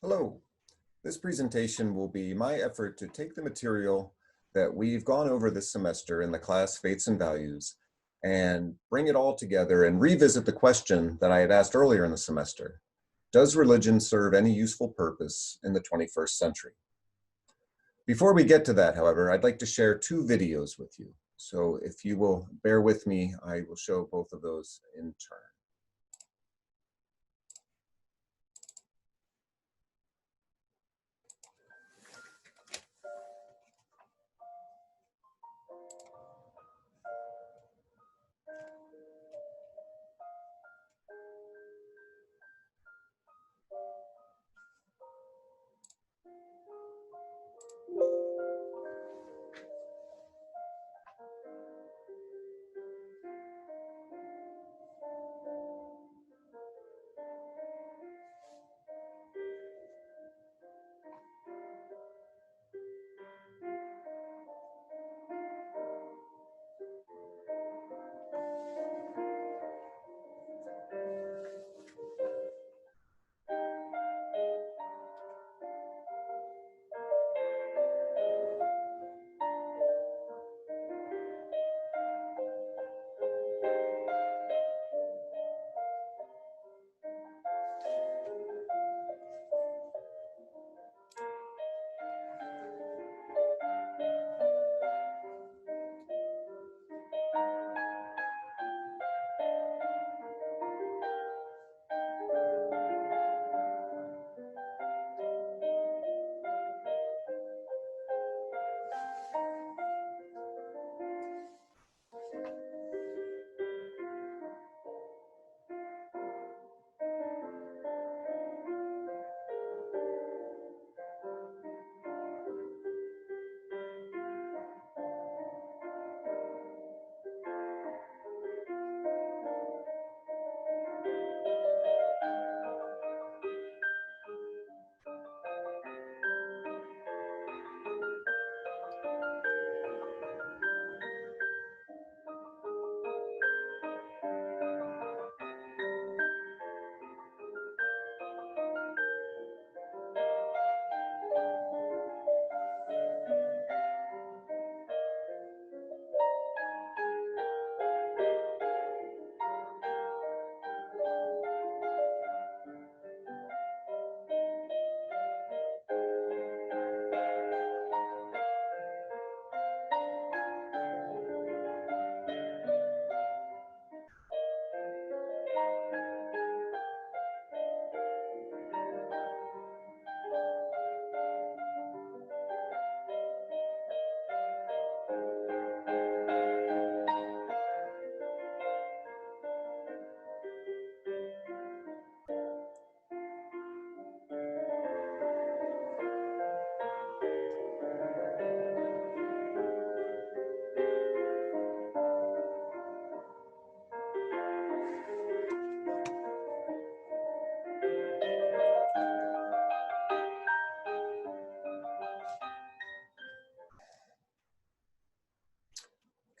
Hello. This presentation will be my effort to take the material that we've gone over this semester in the class Faiths and Values and bring it all together and revisit the question that I had asked earlier in the semester. Does religion serve any useful purpose in the 21st century? Before we get to that, however, I'd like to share two videos with you. So if you will bear with me, I will show both of those in turn.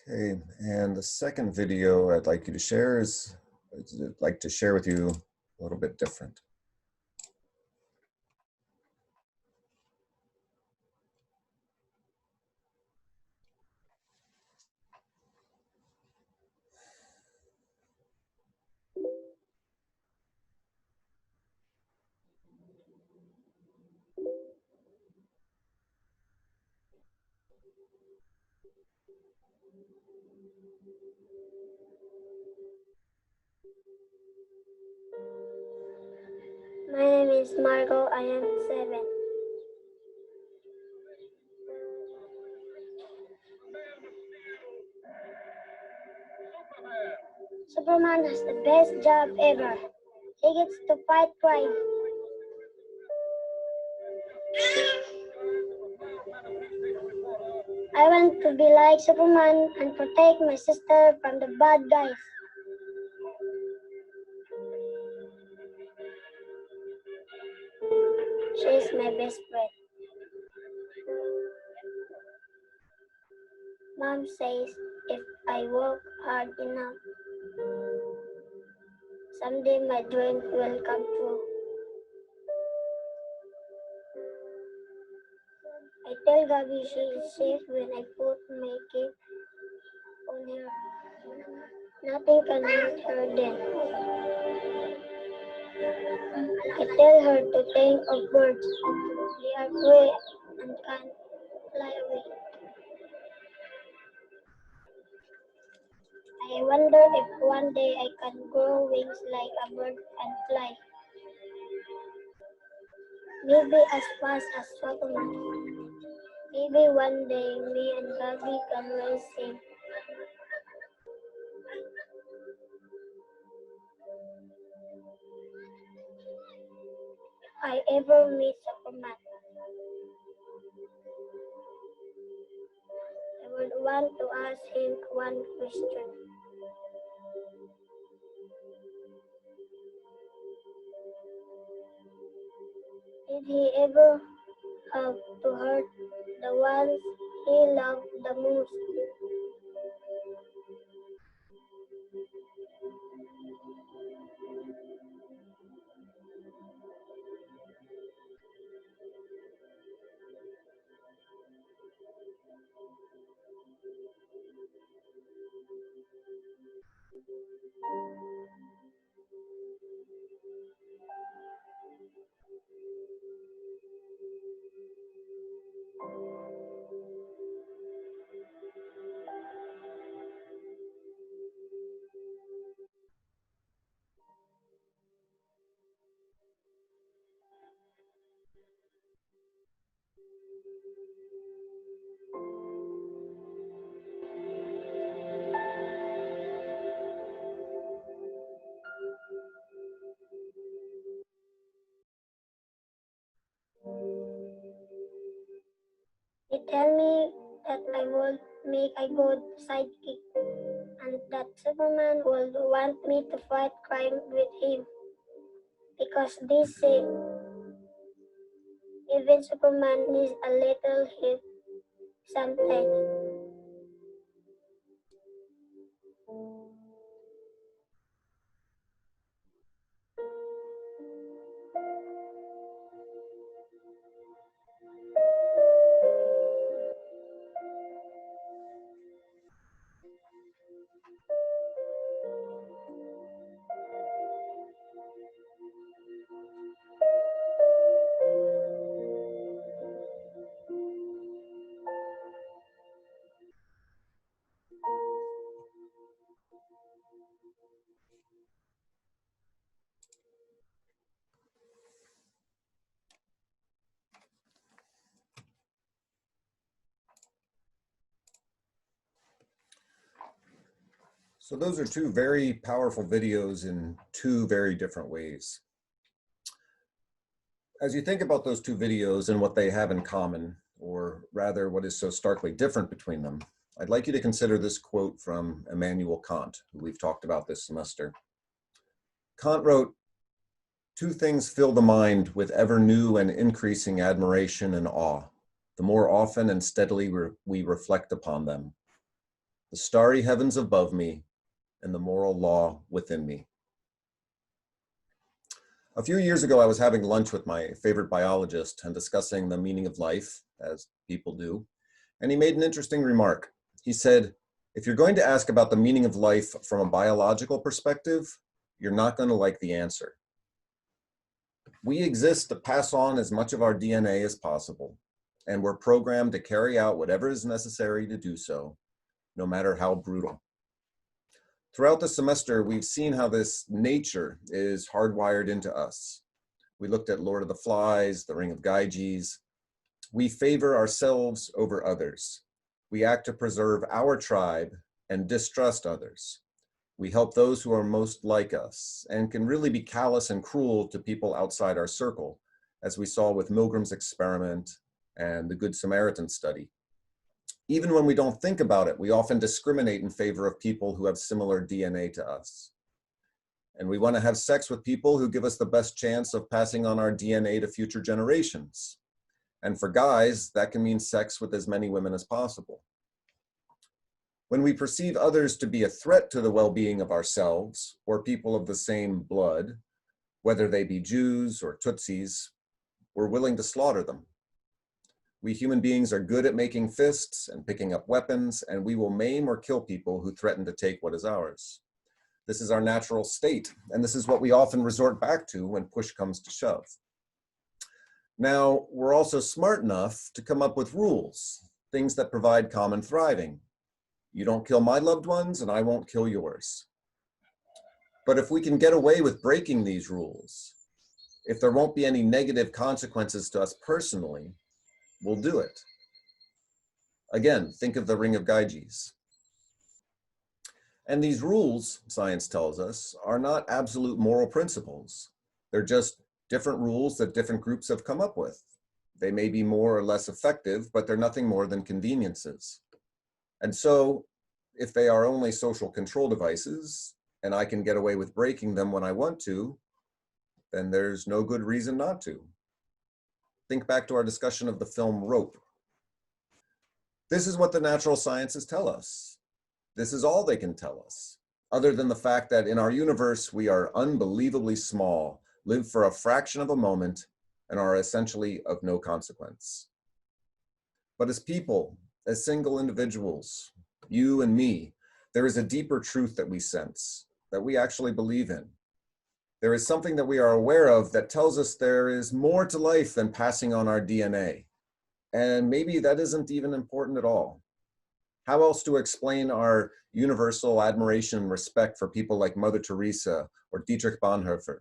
Okay, and the second video I'd like you to share is, I'd like to share with you a little bit different. My name is Margot. I am 7. Superman has the best job ever. He gets to fight crime. I want to be like Superman and protect my sister from the bad guys. She is my best friend. Mom says if I work hard enough, someday my dream will come true. tell Gabi she is safe when I put my cape on her. Nothing can hurt her then. I tell her to think of birds. They are free and can fly away. I wonder if one day I can grow wings like a bird and fly. Maybe as fast as Superman. Maybe one day me and Gabi can rise same. If I ever meet Superman, I would want to ask him one question. Did he ever have to hurt the ones he loved the most? He tell me that I would make a good sidekick and that Superman would want me to fight crime with him because they say even Superman needs a little help sometimes. So those are two very powerful videos in two very different ways. As you think about those two videos and what they have in common, or rather what is so starkly different between them, I'd like you to consider this quote from Immanuel Kant, who we've talked about this semester. Kant wrote, "Two things fill the mind with ever new and increasing admiration and awe, the more often and steadily we reflect upon them. The starry heavens above me and the moral law within me." A few years ago, I was having lunch with my favorite biologist and discussing the meaning of life, as people do, and he made an interesting remark. He said, "If you're going to ask about the meaning of life from a biological perspective, you're not going to like the answer. We exist to pass on as much of our DNA as possible, and we're programmed to carry out whatever is necessary to do so, no matter how brutal. Throughout the semester, we've seen how this nature is hardwired into us. We looked at Lord of the Flies, The Ring of Gyges. We favor ourselves over others. We act to preserve our tribe and distrust others. We help those who are most like us and can really be callous and cruel to people outside our circle, as we saw with Milgram's experiment and the Good Samaritan study. Even when we don't think about it, we often discriminate in favor of people who have similar DNA to us. And we want to have sex with people who give us the best chance of passing on our DNA to future generations. And for guys, that can mean sex with as many women as possible. When we perceive others to be a threat to the well-being of ourselves or people of the same blood, whether they be Jews or Tutsis, we're willing to slaughter them. We human beings are good at making fists and picking up weapons, and we will maim or kill people who threaten to take what is ours. This is our natural state, and this is what we often resort back to when push comes to shove. Now, we're also smart enough to come up with rules, things that provide common thriving. You don't kill my loved ones, and I won't kill yours. But if we can get away with breaking these rules, if there won't be any negative consequences to us personally, we'll do it. Again, think of the Ring of Gyges. And these rules, science tells us, are not absolute moral principles. They're just different rules that different groups have come up with. They may be more or less effective, but they're nothing more than conveniences. And so, if they are only social control devices, and I can get away with breaking them when I want to, then there's no good reason not to. Think back to our discussion of the film Rope. This is what the natural sciences tell us. This is all they can tell us, other than the fact that in our universe, we are unbelievably small, live for a fraction of a moment, and are essentially of no consequence. But as people, as single individuals, you and me, there is a deeper truth that we sense, that we actually believe in. There is something that we are aware of that tells us there is more to life than passing on our DNA. And maybe that isn't even important at all. How else to explain our universal admiration and respect for people like Mother Teresa or Dietrich Bonhoeffer?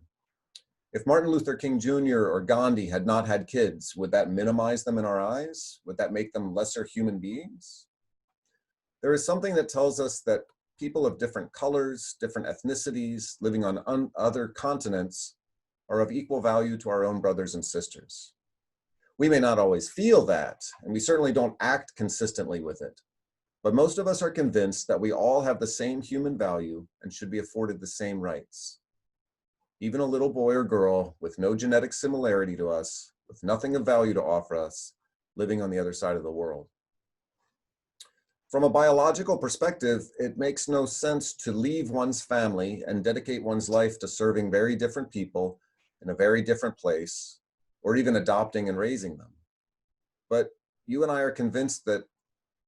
If Martin Luther King Jr. or Gandhi had not had kids, would that minimize them in our eyes? Would that make them lesser human beings? There is something that tells us that people of different colors, different ethnicities, living on other continents are of equal value to our own brothers and sisters. We may not always feel that, and we certainly don't act consistently with it, but most of us are convinced that we all have the same human value and should be afforded the same rights. Even a little boy or girl with no genetic similarity to us, with nothing of value to offer us, living on the other side of the world. From a biological perspective, it makes no sense to leave one's family and dedicate one's life to serving very different people in a very different place, or even adopting and raising them. But you and I are convinced that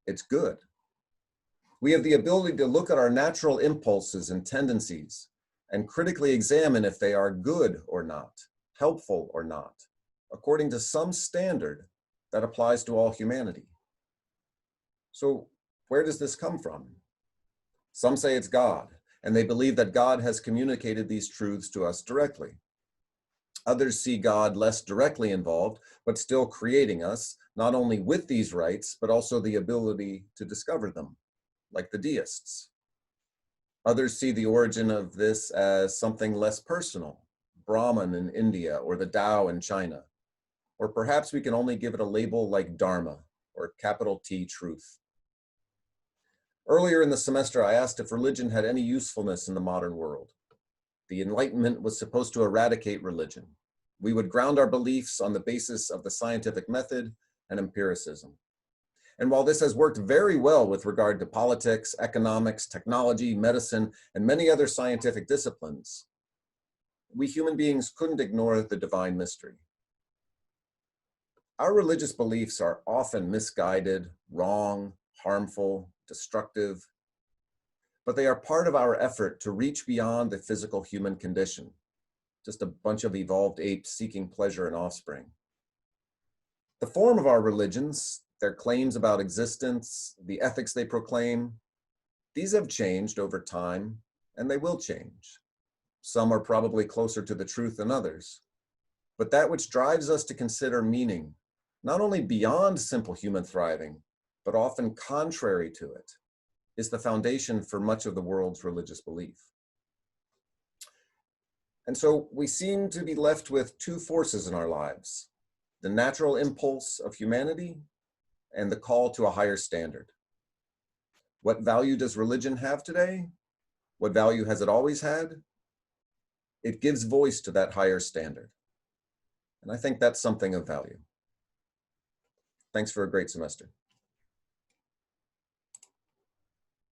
it's good. We have the ability to look at our natural impulses and tendencies and critically examine if they are good or not, helpful or not, according to some standard that applies to all humanity. So where does this come from? Some say it's God, and they believe that God has communicated these truths to us directly. Others see God less directly involved, but still creating us, not only with these rights, but also the ability to discover them, like the deists. Others see the origin of this as something less personal, Brahman in India or the Tao in China. Or perhaps we can only give it a label like Dharma or capital T truth. Earlier in the semester, I asked if religion had any usefulness in the modern world. The Enlightenment was supposed to eradicate religion. We would ground our beliefs on the basis of the scientific method and empiricism. And while this has worked very well with regard to politics, economics, technology, medicine, and many other scientific disciplines, we human beings couldn't ignore the divine mystery. Our religious beliefs are often misguided, wrong, harmful, destructive, but they are part of our effort to reach beyond the physical human condition, just a bunch of evolved apes seeking pleasure and offspring. The form of our religions, their claims about existence, the ethics they proclaim, these have changed over time, and they will change. Some are probably closer to the truth than others, but that which drives us to consider meaning, not only beyond simple human thriving, but often contrary to it, is the foundation for much of the world's religious belief. And so we seem to be left with two forces in our lives: the natural impulse of humanity and the call to a higher standard. What value does religion have today? What value has it always had? It gives voice to that higher standard. And I think that's something of value. Thanks for a great semester.